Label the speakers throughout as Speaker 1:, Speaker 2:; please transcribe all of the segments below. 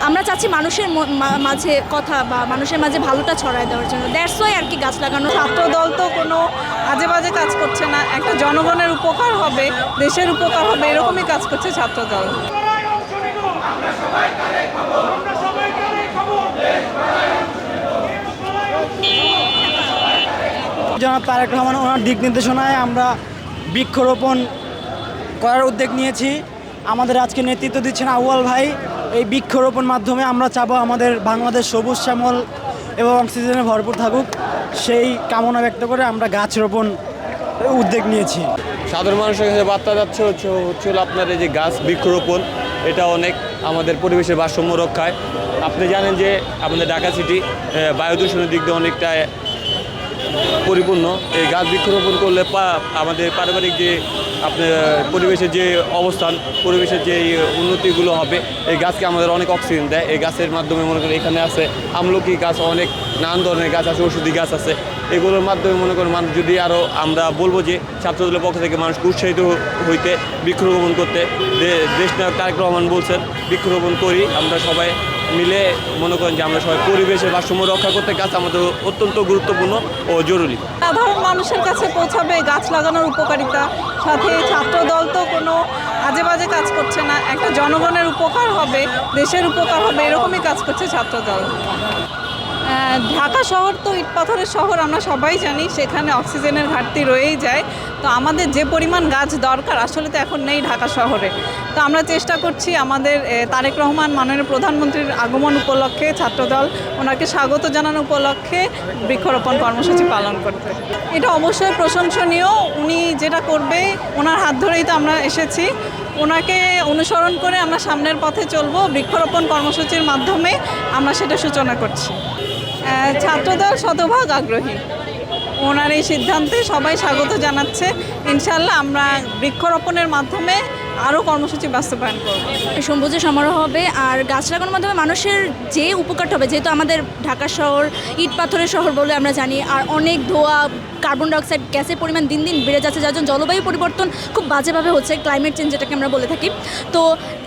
Speaker 1: আমরা চাচ্ছি মানুষের মাঝে কথা বা মানুষের মাঝে ভালোটা ছড়ায় দেওয়ার জন্য, দ্যাটস ওয়াই আর কি গাছ লাগানো।
Speaker 2: ছাত্র দল তো কোনো আজে বাজে কাজ করছে না, একটা জনগণের উপকার হবে, দেশের উপকার হবে, এরকমই কাজ করছে ছাত্র দল।
Speaker 3: জনাব তারেক রহমান ওনার দিক নির্দেশনায় আমরা বৃক্ষরোপণ করার উদ্যোগ নিয়েছি। আমাদের আজকে নেতৃত্ব দিচ্ছেন আউয়াল ভাই। এই বৃক্ষরোপণ মাধ্যমে আমরা চাবো আমাদের বাংলাদেশ সবুজ শ্যামল এবং অক্সিজেনে ভরপুর থাকুক, সেই কামনা ব্যক্ত করে আমরা গাছ রোপণ উদ্যোগ নিয়েছি।
Speaker 4: সাধারণ মানুষের কাছে বার্তা যাচ্ছে হচ্ছে আপনার এই যে গাছ বৃক্ষরোপণ, এটা অনেক আমাদের পরিবেশের ভারসাম্য রক্ষায়। আপনি জানেন যে আমাদের ঢাকা সিটি বায়ু দূষণের দিক দিয়ে অনেকটা পরিপূর্ণ। এই গাছ বৃক্ষরোপণ করলে আমাদের পারিবারিক যে আপনার পরিবেশের যে অবস্থান, পরিবেশের যে উন্নতিগুলো হবে, এই গাছকে আমাদের অনেক অক্সিজেন দেয়। এই গাছের মাধ্যমে মনে করেন এখানে আছে আমলকি গাছ, অনেক নানান ধরনের গাছ আছে, ওষুধি গাছ আছে। এগুলোর মাধ্যমে মনে করেন মানুষ যদি আরও আমরা বলবো যে ছাত্রদলের পক্ষ থেকে মানুষকে উৎসাহিত হইতে বৃক্ষরোপণ করতে। দেশ নায়ক তারেক রহমান বলছেন বৃক্ষরোপণ করি, আমরা সবাই মিলে মনে করেন যে আমরা সবাই পরিবেশের ভারসাম্য রক্ষা করতে গাছ আমাদের অত্যন্ত গুরুত্বপূর্ণ ও জরুরি।
Speaker 2: সাধারণ মানুষের কাছে পৌঁছাবে গাছ লাগানোর উপকারিতা, সাথে ছাত্র দল তো কোনো আজে বাজে কাজ করছে না, একটা জনগণের উপকার হবে, দেশের উপকার হবে, এরকমই কাজ করছে ছাত্র দল। ঢাকা শহর তো ইট পাথরের শহর, আমরা সবাই জানি, সেখানে অক্সিজেনের ঘাটতি রয়েই যায়। তো আমাদের যে পরিমাণ গাছ দরকার আসলে তো এখন নেই ঢাকা শহরে। তো আমরা চেষ্টা করছি আমাদের তারেক রহমান মাননীয় প্রধানমন্ত্রীর আগমন উপলক্ষে ছাত্রদল ওনাকে স্বাগত জানানো উপলক্ষে বৃক্ষরোপণ কর্মসূচি পালন করতে। এটা অবশ্যই প্রশংসনীয়, উনি যেটা করবে ওনার হাত ধরেই তো আমরা এসেছি, ওনাকে অনুসরণ করে আমরা সামনের পথে চলবো। বৃক্ষরোপণ কর্মসূচির মাধ্যমে আমরা সেটা সূচনা করছি। ছাত্রদল শতভাগ আগ্রহী, ওনার এই সিদ্ধান্তে সবাই স্বাগত জানাচ্ছে। ইনশাল্লাহ আমরা বৃক্ষরোপণের মাধ্যমে আরও কর্মসূচি বাস্তবায়ন করব।
Speaker 1: সবুজের সমারোহ হবে আর গাছ লাগানোর মাধ্যমে মানুষের যে উপকারটা হবে, যেহেতু আমাদের ঢাকা শহর ইট পাথরের শহর বলে আমরা জানি, আর অনেক ধোঁয়া, কার্বন ডাইঅক্সাইড গ্যাসের পরিমাণ দিন দিন বেড়ে যাচ্ছে, যার জন্য জলবায়ু পরিবর্তন খুব বাজেভাবে হচ্ছে, ক্লাইমেট চেঞ্জ যেটাকে আমরা বলে থাকি। তো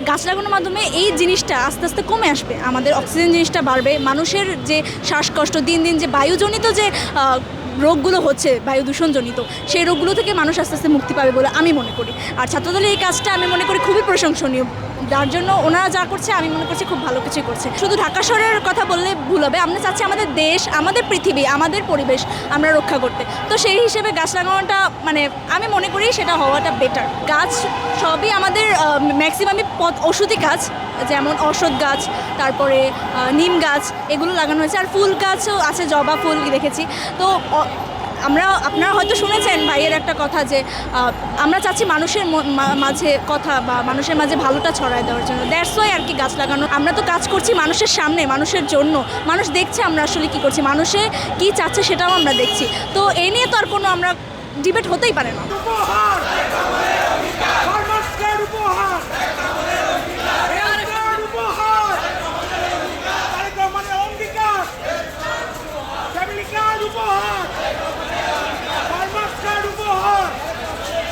Speaker 1: গাছ লাগানোর মাধ্যমে এই জিনিসটা আস্তে আস্তে কমে আসবে, আমাদের অক্সিজেন জিনিসটা বাড়বে, মানুষের যে শ্বাসকষ্ট, দিন দিন যে বায়ুজনিত যে রোগগুলো হচ্ছে, বায়ু দূষণজনিত, সেই রোগগুলো থেকে মানুষ আস্তে আস্তে মুক্তি পাবে বলে আমি মনে করি। আর ছাত্রদলের এই কাজটা আমি মনে করি খুবই প্রশংসনীয়, যার জন্য ওনারা যা করছে আমি মনে করছি খুব ভালো কিছুই করছে। শুধু ঢাকা শহরের কথা বললে ভুল হবে, আমরা চাচ্ছি আমাদের দেশ, আমাদের পৃথিবী, আমাদের পরিবেশ আমরা রক্ষা করতে। তো সেই হিসেবে গাছ লাগানোটা মানে আমি মনে করি সেটা হওয়াটা বেটার। গাছ সবই আমাদের ম্যাক্সিমামই ওষুধি গাছ, যেমন অশ্বত্থ গাছ, তারপরে নিম গাছ, এগুলো লাগানো হয়েছে। আর ফুল গাছও আছে, জবা ফুল দেখেছি। তো আপনারা হয়তো শুনেছেন ভাইয়ের একটা কথা যে আমরা চাচ্ছি মানুষের মাঝে কথা বা মানুষের মাঝে ভালোটা ছড়ায় দেওয়ার জন্য, দ্যাটস ওয়াই আর কি গাছ লাগানো। আমরা তো কাজ করছি মানুষের সামনে, মানুষের জন্য। মানুষ দেখছে আমরা আসলে কী করছি, মানুষে কী চাচ্ছে সেটাও আমরা দেখছি। তো এই নিয়ে তো আর কোনো আমরা ডিবেট হতেই পারে না।